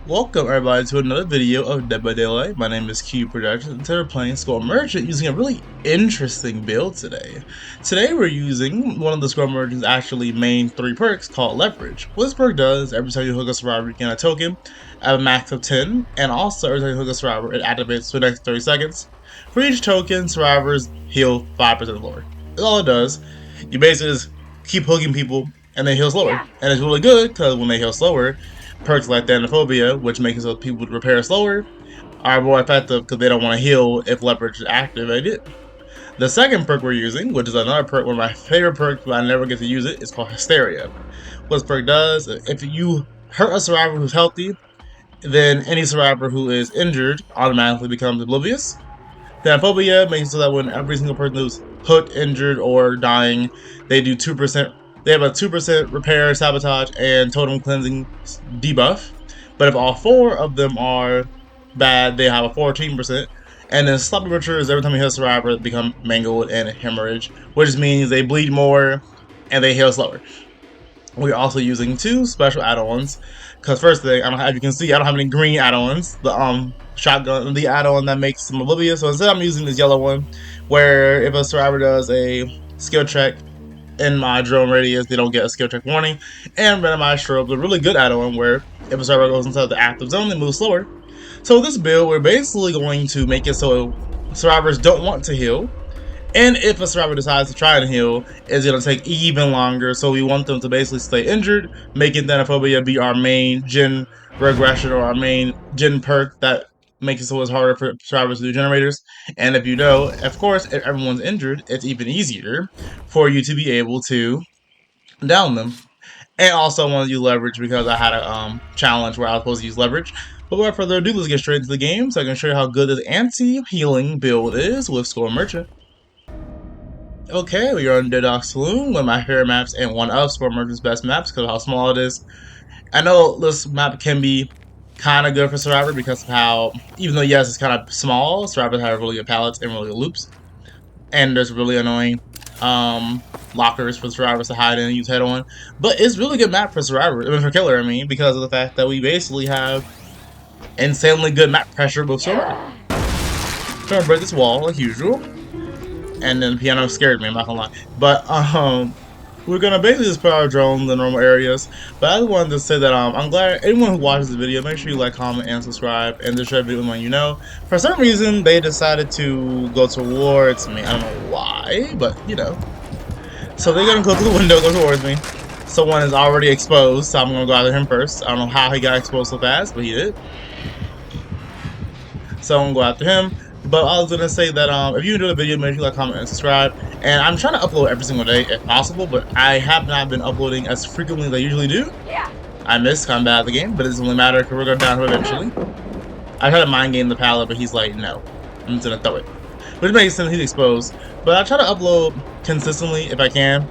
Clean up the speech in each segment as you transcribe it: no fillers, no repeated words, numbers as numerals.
Welcome everybody to another video of Dead by Daylight. My name is Cubeproductions, and today we're playing Skull Merchant using a really interesting build today. Today we're using one of the Skull Merchant's actually main 3 perks called Leverage. What this perk does, every time you hook a survivor you get a token at a max of 10, and also every time you hook a survivor it activates for the next 30 seconds. For each token, survivors heal 5% lower. That's all it does. You basically just keep hooking people and they heal slower. And it's really good because when they heal slower, perks like Thanophobia, which makes it so people repair slower, are more effective because they don't want to heal if Leverage is activated. The second perk we're using, which is another perk, one of my favorite perks, but I never get to use it, is called Hysteria. What this perk does, if you hurt a survivor who's healthy, then any survivor who is injured automatically becomes oblivious. Thanophobia makes it so that when every single person who's hooked, injured, or dying, they do 2%. They have a 2% repair, sabotage, and totem cleansing debuff. But if all 4 of them are bad, they have a 14%. And then sloppy butchers, every time you hit a survivor, they become mangled and hemorrhage, which means they bleed more and they heal slower. We're also using 2 special add-ons. Because first thing, as you can see, I don't have any green add-ons. The shotgun, the add-on that makes them oblivious. So instead, I'm using this yellow one, where if a survivor does a skill check in my drone radius, they don't get a skill check warning. And randomized strobe, a really good add-on where if a survivor goes inside the active zone, they move slower. So with this build, we're basically going to make it so survivors don't want to heal. And if a survivor decides to try and heal, it's going to take even longer. So we want them to basically stay injured, making Thanophobia be our main gen regression or our main gen perk that makes it so it's harder for survivors to do generators. And if you know, of course, if everyone's injured, it's even easier for you to be able to down them. And also I want to use Leverage because I had a challenge where I was supposed to use Leverage. But without further ado, let's get straight into the game so I can show you how good this anti-healing build is with Skull Merchant. Okay, we are on Dead Dog Saloon, one of my favorite maps and one of Skull Merchant's best maps because of how small it is. I know this map can be kind of good for Survivor because of how, even though yes, it's kind of small, Survivors have really good pallets and really good loops. And there's really annoying lockers for Survivors to hide in and use head on. But it's really good map for Survivor, I mean for Killer, because of the fact that we basically have insanely good map pressure with Survivor. Trying to break this wall like usual. And then the piano scared me, I'm not gonna lie. But we're gonna basically just put our drone in the normal areas. But I just wanted to say that I'm glad anyone who watches the video, make sure you like, comment, and subscribe, and just share the video with anyone you know. For some reason, they decided to go towards me. I don't know why, but you know. So they're gonna go through the window, go towards me. Someone is already exposed, so I'm gonna go after him first. I don't know how he got exposed so fast, but he did. So I'm gonna go after him. But I was gonna say that if you enjoyed the video, make sure you like, comment, and subscribe. And I'm trying to upload every single day if possible, but I have not been uploading as frequently as I usually do. I miss kind of bad at the game, but it doesn't really matter because we're going down him eventually. I try to mind game the pallet, but he's like, no, I'm just gonna throw it. Which makes sense, he's exposed. But I try to upload consistently if I can.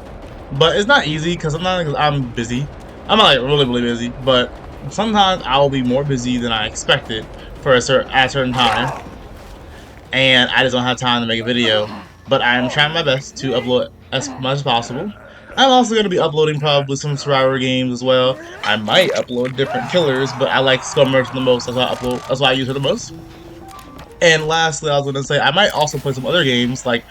But it's not easy because sometimes I'm busy. I'm not like really busy, but sometimes I will be more busy than I expected for at a certain time. And I just don't have time to make a video, but I'm trying my best to upload as much as possible. I'm also going to be uploading probably some Survivor games as well. I might upload different killers, but I like Skull Merchant the most, that's why I use her the most. And lastly, I was going to say I might also play some other games like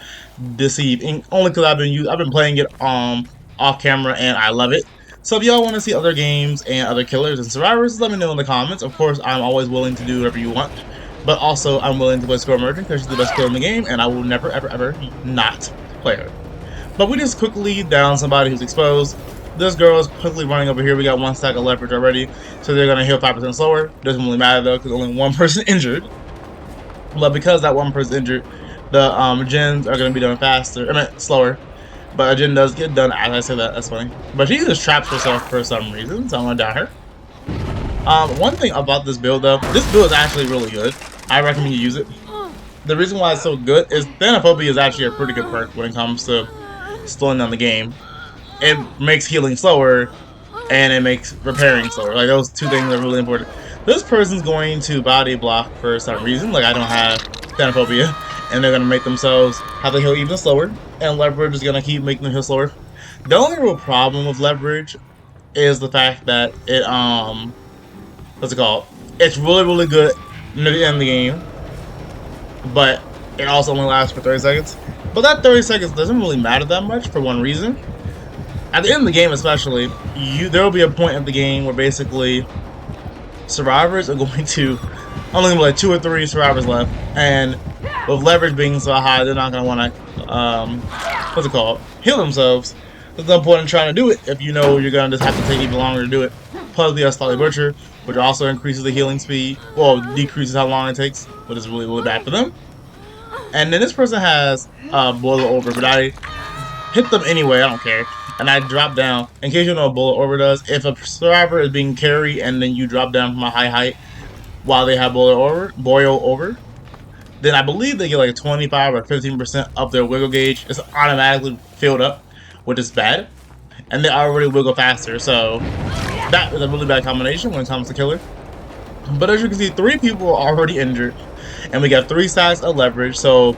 Deceive Inc. Only because I've been playing it off camera and I love it. So if y'all want to see other games and other killers and survivors, let me know in the comments. Of course, I'm always willing to do whatever you want. But also, I'm willing to play Skull Merchant because she's the best killer in the game, and I will never, ever not play her. But we just quickly down somebody who's exposed. This girl is quickly running over here. We got 1 stack of leverage already, so they're going to heal 5% slower. Doesn't really matter though, because only 1 person injured. But because that 1 person injured, the gens are going to be done faster, slower. But a gen does get done as I say that. That's funny. But she just traps herself for some reason, so I'm going to down her. One thing about this build though, this build is actually really good. I recommend you use it. The reason why it's so good is Thanophobia is actually a pretty good perk when it comes to slowing down the game. It makes healing slower, and it makes repairing slower. Like those 2 things are really important. This person's going to body block for some reason, like I don't have Thanophobia, and they're going to make themselves have to heal even slower, and Leverage is going to keep making them heal slower. The only real problem with Leverage is the fact that it, what's it called? It's really, really good near the end of the game, but it also only lasts for 30 seconds. But that 30 seconds doesn't really matter that much for one reason. At the end of the game, especially, there will be a point of the game where basically survivors are going to only like 2 or 3 survivors left, and with leverage being so high, they're not going to want to what's it called, heal themselves. There's no point in trying to do it if you know you're going to just have to take even longer to do it. Plus, we have Slightly Butcher, which also increases the healing speed, well, decreases how long it takes, but it's really, really bad for them. And then this person has Boiler Over, but I hit them anyway, I don't care. And I drop down. In case you know what Boiler Over does, if a survivor is being carried and then you drop down from a high height while they have Boil Over, then I believe they get like 25 or 15% of their wiggle gauge. It's automatically filled up, which is bad. And they already wiggle faster, so that is a really bad combination when it comes to killer. But as you can see, 3 people are already injured, and we got 3 stacks of leverage. So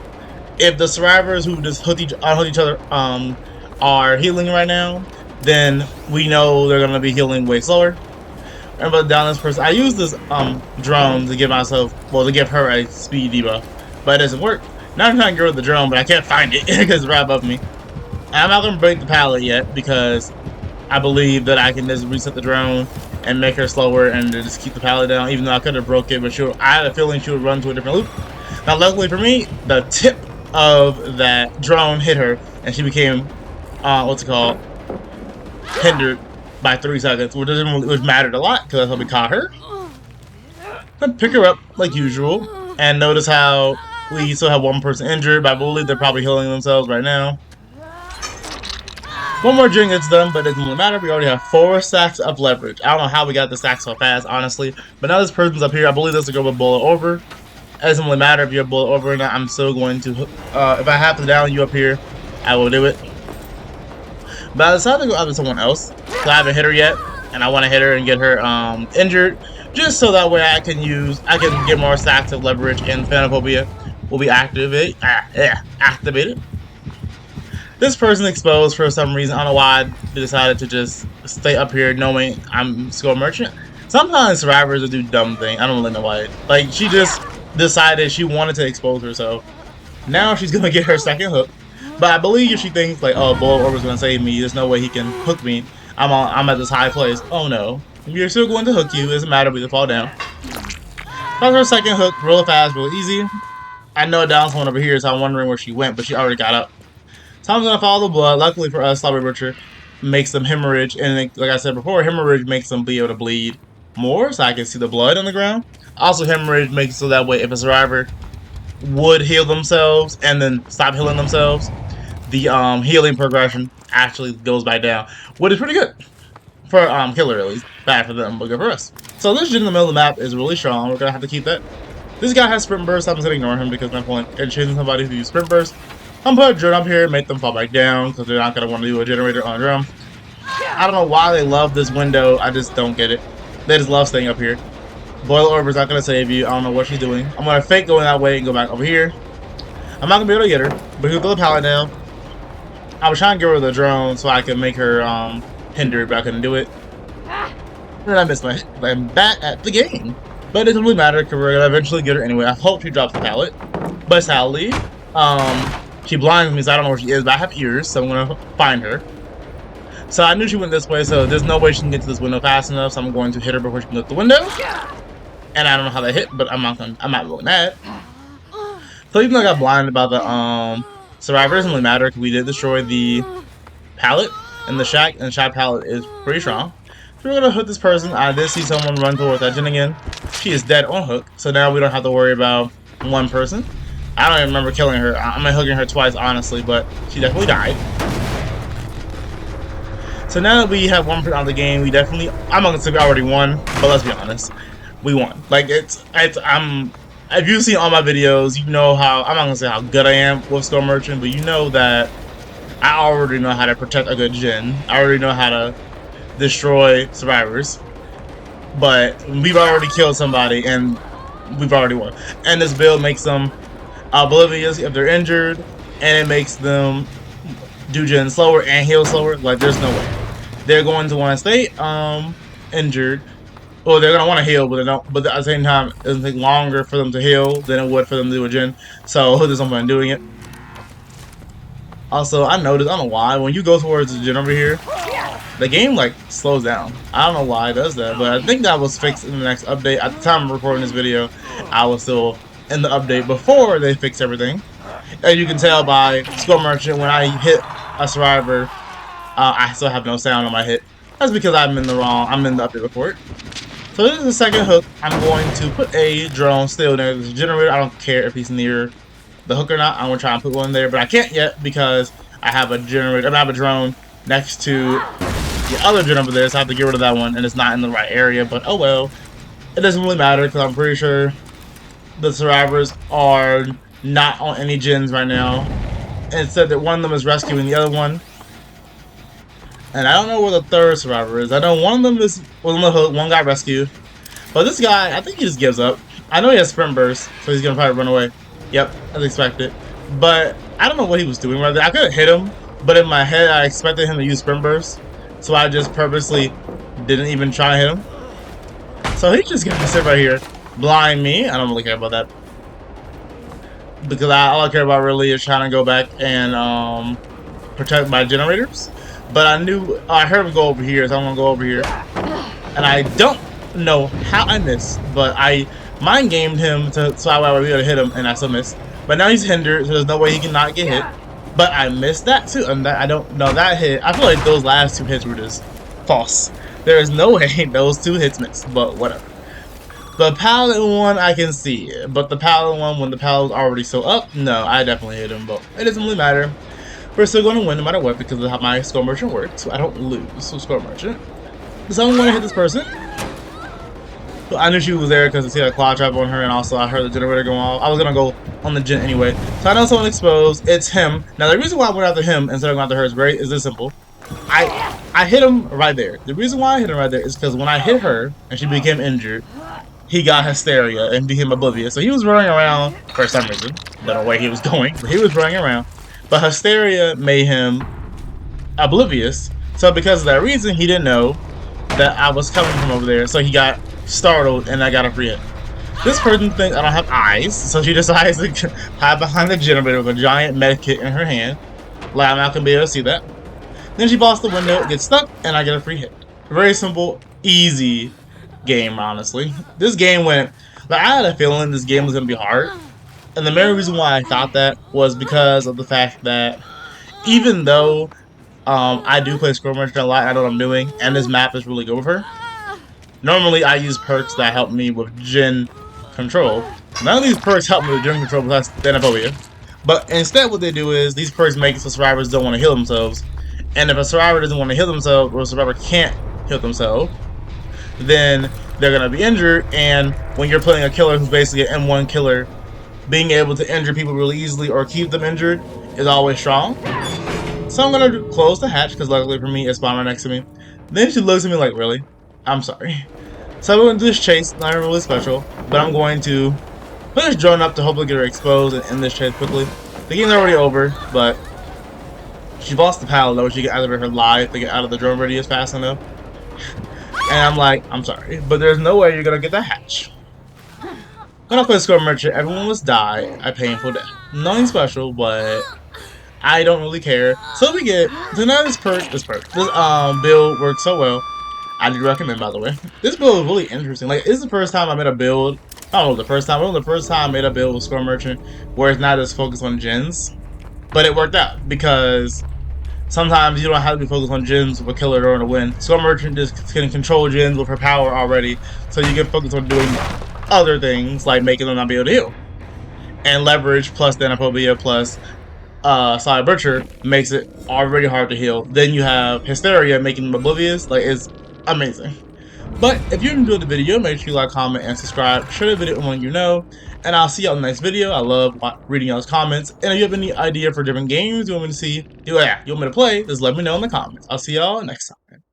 if the survivors who just hooked each other are healing right now, then we know they're gonna be healing way slower. And but down this person, I use this drone to give myself, well, to give her a speed debuff, but it doesn't work. Now I'm trying to get rid of the drone, but I can't find it because it's right above me. And I'm not gonna break the pallet yet because I believe that I can just reset the drone and make her slower and just keep the pallet down. Even though I could have broke it, but I had a feeling she would run to a different loop. Now, luckily for me, the tip of that drone hit her, and she became what's it called, hindered by 3 seconds, which mattered a lot because that's how we caught her. Then pick her up like usual, and notice how we still have 1 person injured, but I believe they're probably healing themselves right now. 1 more drink gets done, but it doesn't really matter. We already have 4 stacks of leverage. I don't know how we got the stacks so fast, honestly, but now this person's up here. I believe this is a girl with Bullet Over. It doesn't really matter if you're Bullet Over or not. I'm still going to, if I have to down you up here, I will do it. But I decided to go after someone else, because I haven't hit her yet, and I want to hit her and get her injured, just so that way I can get more stacks of leverage, and Phanophobia will be activated. This person exposed for some reason. I don't know why they decided to just stay up here knowing I'm Skull Merchant. Sometimes survivors will do dumb things. I don't really know why. Like, she just decided she wanted to expose herself. Now she's going to get her second hook. But I believe if she thinks, like, oh, Bullet Orber's going to save me, there's no way he can hook me. I'm at this high place. Oh, no. You're still going to hook you. It doesn't matter if we fall down. That's her second hook. Real fast, real easy. I know down someone over here, so I'm wondering where she went, but she already got up. So I'm going to follow the blood. Luckily for us, Slightly Butcher makes them hemorrhage. And like I said before, hemorrhage makes them be able to bleed more, so I can see the blood on the ground. Also, hemorrhage makes it so that way if a survivor would heal themselves and then stop healing themselves, the healing progression actually goes back down, which is pretty good for killer, at least. Bad for them, but good for us. So this gen in the middle of the map is really strong. We're gonna have to keep that. This guy has sprint burst. I'm just gonna ignore him because no point in chasing somebody who uses sprint burst. I'm gonna put a drone up here, make them fall back down because they're not gonna want to do a generator on a drum. I don't know why they love this window. I just don't get it. They just love staying up here. Boiler Orber's not gonna save you. I don't know what she's doing. I'm gonna fake going that way and go back over here. I'm not gonna be able to get her, but he'll throw the pallet down. I was trying to get rid of the drone so I could make her hindered, but I couldn't do it. And I missed I'm back at the game. But it doesn't really matter because we're gonna eventually get her anyway. I hope she drops the pallet. But sadly, she blinds me, so I don't know where she is, but I have ears, so I'm gonna find her. So I knew she went this way, so there's no way she can get to this window fast enough, so I'm going to hit her before she can get the window. And I don't know how that hit, but I'm not really mad. So even though I got blinded by the survivor, it doesn't really matter because we did destroy the pallet and the shack pallet is pretty strong. So we're gonna hook this person. I did see someone run towards that gen again. She is dead on hook, so now we don't have to worry about 1 person. I don't even remember killing her. I'm hooking her twice, honestly, but she definitely died. So now that we have 1 person out of the game, we definitely, I'm not gonna say we already won, but let's be honest, we won. Like if you've seen all my videos, you know how, I'm not gonna say how good I am with Skull Merchant, but you know that I already know how to protect a good gen. I already know how to destroy survivors. But we've already killed somebody and we've already won. And this build makes them oblivious if they're injured, and it makes them do gen slower and heal slower. Like there's no way they're going to want to stay injured Well, they're gonna want to heal, but they don't. But at the same time, it doesn't take longer for them to heal than it would for them to do a gen. So there's no point in doing it. Also, I noticed, I don't know why, when you go towards the gen over here, the game like slows down. I don't know why it does that, but I think that was fixed in the next update. At the time of recording this video, I was still in the update before they fixed everything. As you can tell by Score Merchant, when I hit a survivor, I still have no sound on my hit. That's because I'm in the update report. So this is the second hook. I'm going to put a drone still near this generator. I don't care if he's near the hook or not. I'm gonna try and put one there, but I can't yet because I have a generator. I have a drone next to the other gen over there, so I have to get rid of that one, and it's not in the right area. But oh well, it doesn't really matter because I'm pretty sure the survivors are not on any gens right now. And it said that one of them is rescuing the other one. And I don't know where the third survivor is. I know one of them is on the hook, one got rescued. But this guy, I think he just gives up. I know he has sprint burst, so he's gonna probably run away. Yep, as expected. But I don't know what he was doing right there. I could have hit him, but in my head I expected him to use sprint burst. So I just purposely didn't even try to hit him. So he's just gonna sit right here, blind me. I don't really care about that. Because all I care about really is trying to go back and protect my generators. But I heard him go over here, so I'm gonna go over here. And I don't know how I missed, but I mind gamed him so I would be able to hit him, and I still missed. But now he's hindered, so there's no way he can not get hit. But I missed that too, and I don't know that hit. I feel like those last two hits were just false. There is no way those two hits missed, but whatever. The Paladin one I can see, but the Paladin one, when the Paladin was already so up, no, I definitely hit him, but it doesn't really matter. We're still going to win no matter what because of how my Score Merchant works, so I don't lose. So Score Merchant. So I'm going to hit this person. So I knew she was there because I see a claw trap on her, and also I heard the generator go off. I was going to go on the gen anyway. So I know someone exposed. It's him. Now the reason why I went after him instead of going after her is this simple. I hit him right there. The reason why I hit him right there is because when I hit her and she became injured, he got hysteria and became oblivious. So he was running around for some reason. Don't know where he was going, but he was running around. But hysteria made him oblivious. So because of that reason, he didn't know that I was coming from over there. So he got startled and I got a free hit. This person thinks I don't have eyes, so she decides to hide behind the generator with a giant medkit in her hand. Like I'm not gonna be able to see that. Then she busts the window, gets stuck, and I get a free hit. Very simple, easy game, honestly. This game went, like, I had a feeling this game was gonna be hard. And the main reason why I thought that was because of the fact that even though I do play Score Merchant a lot, I know what I'm doing, and this map is really good with her. Normally I use perks that help me with gen control. None of these perks help me with gen control besides xenophobia. But instead what they do is these perks make it so survivors don't want to heal themselves. And if a survivor doesn't want to heal themselves, or a survivor can't heal themselves, then they're going to be injured. And when you're playing a killer who's basically an M1 killer, being able to injure people really easily or keep them injured is always strong. So I'm going to close the hatch because luckily for me, it's spawned right next to me. Then she looks at me like, really? I'm sorry. So I'm going to do this chase, not really special, but I'm going to put this drone up to hopefully get her exposed and end this chase quickly. The game's already over, but she lost the paddle though. She can activate her live to get out of the drone radius fast enough. And I'm like, I'm sorry, but there's no way you're going to get that hatch. When I play Score Merchant, everyone must die a painful death. Nothing special, but I don't really care. So we get, so now this build works so well. I do recommend, by the way. This build is really interesting. Like, this is the first time I made a build. I don't know the first time, but the first time I made a build with Score Merchant where it's not as focused on gens. But it worked out because sometimes you don't have to be focused on gens with a killer or to win. Score Merchant just can control gens with her power already, so you can focus on doing other things like making them not be able to heal. And leverage plus xenophobia plus Solid Butcher makes it already hard to heal. Then you have hysteria making them oblivious. Like, it's amazing. But if you enjoyed the video, make sure you like, comment, and subscribe. Share the video with anyone you know. And I'll see y'all in the next video. I love reading y'all's comments. And if you have any idea for different games you want me to see, you want me to play, just let me know in the comments. I'll see y'all next time.